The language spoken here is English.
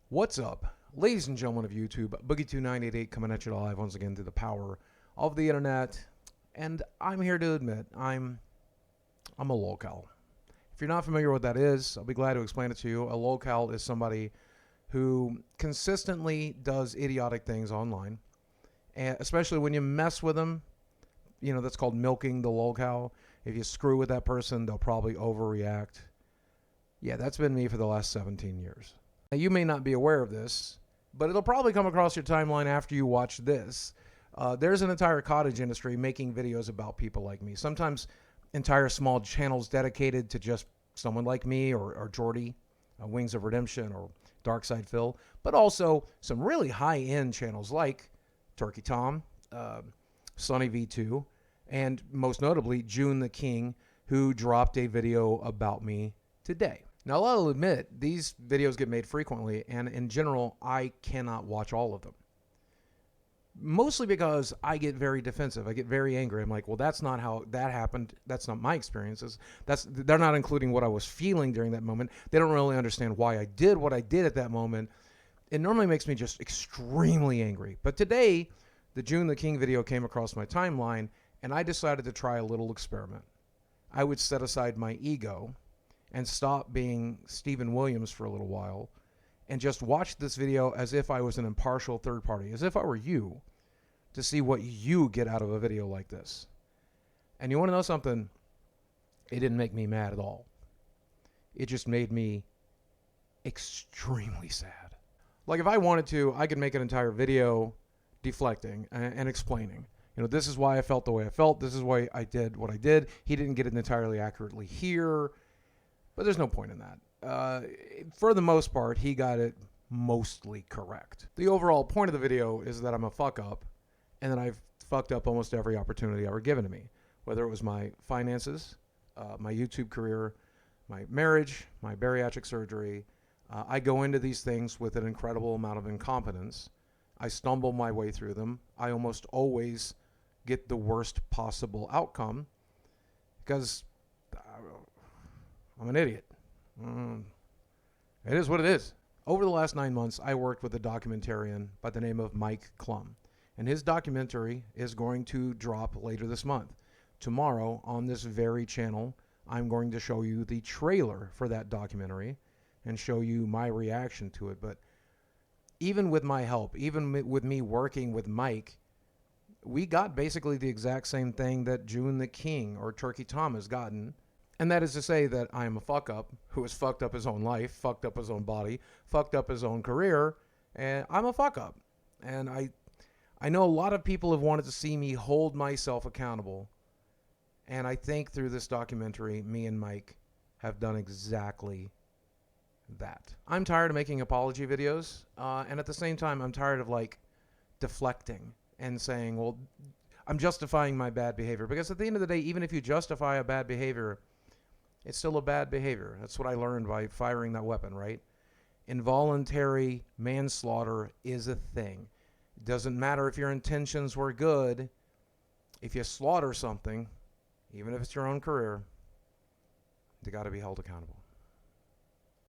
What's up, ladies and gentlemen of YouTube? Boogie2988 coming at you live once again through the power of the internet. And I'm here to admit I'm a lolcow. If you're not familiar with what that is, I'll be glad to explain it to you. A lolcow is somebody who consistently does idiotic things online, and especially when you mess with them. You know, that's called milking the lolcow. If you screw with that person, they'll probably overreact. Yeah, that's been me for the last 17 years. Now, you may not be aware of this, but it'll probably come across your timeline after you watch this. There's an entire cottage industry making videos about people like me. Sometimes entire small channels dedicated to just someone like me or Jordy, Wings of Redemption, or Dark Side Phil, but also some really high-end channels like Turkey Tom, Sunny V2, and most notably June the King, who dropped a video about me today. Now, I'll admit, these videos get made frequently, and in general, I cannot watch all of them. Mostly because I get very defensive. I get very angry. I'm like, well, that's not how that happened. That's not my experiences. They're not including what I was feeling during that moment. They don't really understand why I did what I did at that moment. It normally makes me just extremely angry. But today, the June the King video came across my timeline, and I decided to try a little experiment. I would set aside my ego and stop being Stephen Williams for a little while and just watch this video as if I was an impartial third party, as if I were you, to see what you get out of a video like this. And you want to know something? It didn't make me mad at all. It just made me extremely sad. Like, if I wanted to, I could make an entire video deflecting and explaining. You know, this is why I felt the way I felt. This is why I did what I did. He didn't get it entirely accurately here. But there's no point in that. For the most part, he got it mostly correct. The overall point of the video is that I'm a fuck up, and that I've fucked up almost every opportunity ever given to me, whether it was my finances, my YouTube career, my marriage, my bariatric surgery. I go into these things with an incredible amount of incompetence. I stumble my way through them. I almost always get the worst possible outcome because I'm an idiot. It is what it is. Over the last 9 months, I worked with a documentarian by the name of Mike Klum, and his documentary is going to drop later this month. Tomorrow, on this very channel, I'm going to show you the trailer for that documentary and show you my reaction to it. But even with my help, even with me working with Mike, we got basically the exact same thing that June the King or Turkey Tom has gotten. And that is to say that I am a fuck up who has fucked up his own life, fucked up his own body, fucked up his own career, and I'm a fuck up. And I know a lot of people have wanted to see me hold myself accountable. And I think through this documentary, me and Mike have done exactly that. I'm tired of making apology videos, and at the same time, I'm tired of like deflecting and saying, well, I'm justifying my bad behavior. Because at the end of the day, even if you justify a bad behavior, it's still a bad behavior. That's what I learned by firing that weapon, right? Involuntary manslaughter is a thing. It doesn't matter if your intentions were good. If you slaughter something, even if it's your own career, they got to be held accountable.